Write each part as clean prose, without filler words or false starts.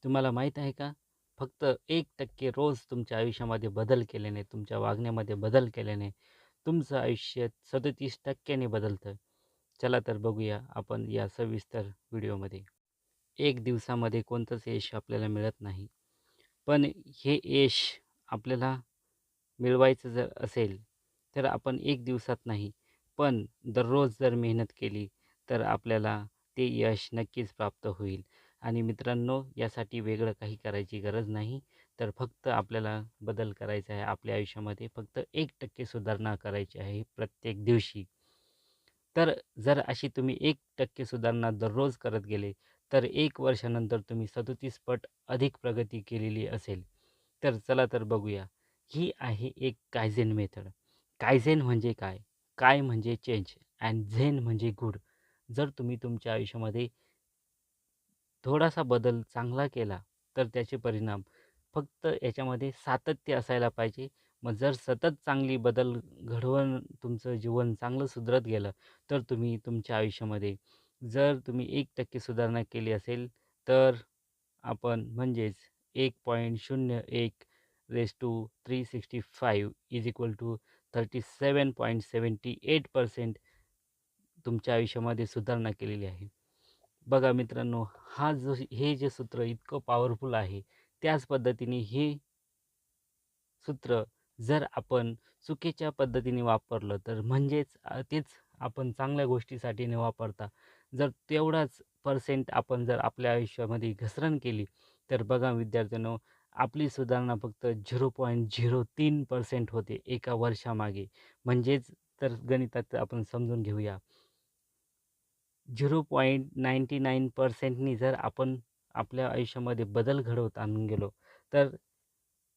तुम्हाला माहीत आहे का? फक्त 1% रोज तुमच्या आयुष्यामध्ये बदल केल्याने, तुमच्या वागण्यामध्ये बदल केल्याने तुमचं आयुष्य 37% बदलतं. चला तर बघूया आपण या सविस्तर व्हिडिओमध्ये. एक दिवसामध्ये कोणतंच यश आपल्याला मिळत नाही. पण हे यश आपल्याला मिळवायचं जर असेल, तर आपण एक दिवसात नाही, पण दररोज जर मेहनत केली, तर आपल्याला ते यश नक्कीच प्राप्त होईल. आणि मित्रांनो, यासाठी वेगळं काही करायची गरज नाही. तर फक्त आपल्याला बदल करायचा आहे आपल्या आयुष्यामध्ये. फक्त 1% सुधारणा करायची आहे प्रत्येक दिवशी. तर जर अशी तुम्ही 1% सुधारणा दररोज करत गेले, तर 1 वर्षानंतर तुम्ही 37 पट अधिक प्रगती केलेली असेल. तर चला तर बघूया. ही आहे एक कायझेन मेथड. कायझेन म्हणजे काय? काय म्हणजे चेंज अँड झेन म्हणजे गुड. जर तुम्ही तुमच्या आयुष्यामध्ये थोडासा बदल चांगला केला, तर त्याचे परिणाम फक्त याच्यामध्ये सातत्य असायला पाहिजे. मग जर सतत चांगली बदल घडवून तुमचं जीवन चांगलं सुधरत गेलं, तर तुम्ही तुमच्या आयुष्यामध्ये जर तुम्ही 1% सुधारणा केली असेल, तर आपण म्हणजेच 1.01 raise to 365 is equal to 37.78% तुमच्या आयुष्यामध्ये सुधारणा केलेली आहे. बघा मित्रांनो, हे जे सूत्र इतकं पॉवरफुल आहे, त्याच पद्धतीने हे सूत्र जर आपण चुकीच्या पद्धतीने वापरलं, तर म्हणजेच तेच आपण चांगल्या गोष्टीसाठी न वापरता जर तेवढाच पर्सेंट आपण जर आपल्या आयुष्यामध्ये घसरण केली, तर बघा विद्यार्थ्यांनो, आपली सुधारणा फक्त 0.03% होते एका वर्षामागे. म्हणजेच तर गणितात आपण समजून घेऊया. 0.99%नी जर आपण आपल्या आयुष्यामध्ये बदल घडवत आणून गेलो, तर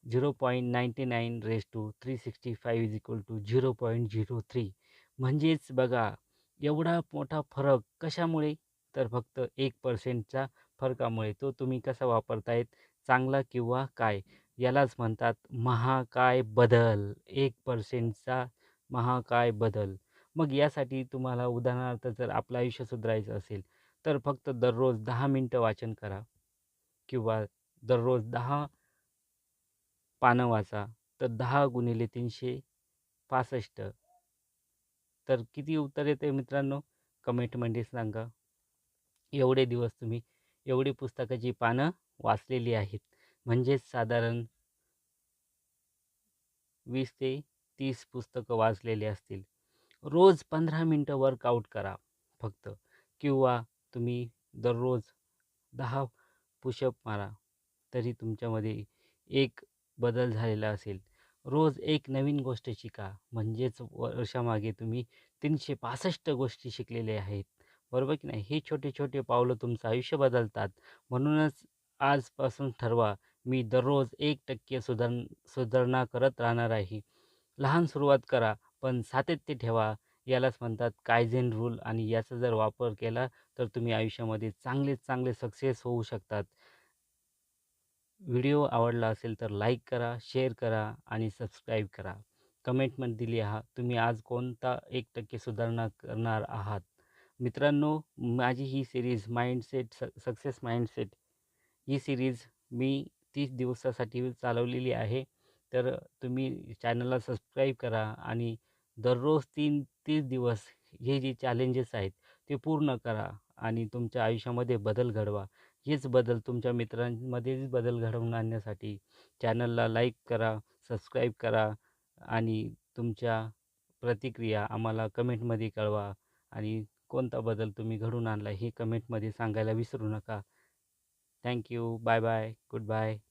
0.99 raise to 365 is equal to 0.03. म्हणजेच बघा, एवढा मोठा फरक कशामुळे? तर फक्त 1%च्या फरकामुळे. तो तुम्ही कसा वापरतायत, चांगला किंवा काय? यालाच म्हणतात महाकाय बदल. 1%चा महाकाय बदल. मग यासाठी तुम्हाला उदाहरणार्थ जर आपलं आयुष्य सुधारायचं असेल, तर फक्त दररोज 10 मिनिटं वाचन करा किंवा दररोज 10 पानं वाचा. तर 10 गुणिले 365 तर किती उत्तर येते मित्रांनो? कमेंटमध्ये सांगा. एवढे दिवस तुम्ही एवढी पुस्तकाची पानं वाचलेली आहेत. म्हणजेच साधारण 20 ते 30 पुस्तकं वाचलेली असतील. रोज 15 मिनिटं वर्कआउट करा फक्त किंवा तुम्ही दररोज 10 पुशअप मारा. तरी तुमच्यामध्ये एक बदल झालेला असेल. रोज एक नवीन गोष्ट शिका. म्हणजेच वर्षामागे तुम्ही 365 गोष्टी शिकलेल्या आहेत. बरोबर की नाही? हे छोटे-छोटे पावलं तुमचं आयुष्य बदलतात. म्हणूनच आजपासून ठरवा, मी दररोज 1% सुधारणा करत राहणार आहे. लहान सुरुवात करा, पण सातत्य ठेवा. यालाच म्हणतात कायझेन रूल आणि याचा जर वापर केला, तर तुम्ही आयुष्यामध्ये चांगले सक्सेस होऊ शकतात. व्हिडिओ आवडला असेल तर लाईक करा, शेअर करा आणि सबस्क्राईब करा. कमेंटमध्ये लिहा तुम्ही आज कोणता 1% सुधारणा करणार आहात. मित्रांनो, माझी ही सिरीज सक्सेस माइंडसेट ही सिरीज मी 30 दिवसासाठी चालवलेली आहे. तर तुम्ही चॅनलला सबस्क्राईब करा आणि दररोज 30 दिवस हे जे चॅलेंजेस आहेत ते पूर्ण करा आणि तुमच्या आयुष्यामध्ये बदल घडवा. हेच बदल तुमच्या मित्रांमध्येच बदल घडवून आणण्यासाठी चॅनलला लाईक करा, सबस्क्राईब करा आणि तुमच्या प्रतिक्रिया आम्हाला कमेंटमध्ये कळवा आणि कोणता बदल तुम्ही घडवून आणला हे कमेंटमध्ये सांगायला विसरू नका. Thank you. Bye bye. Good bye.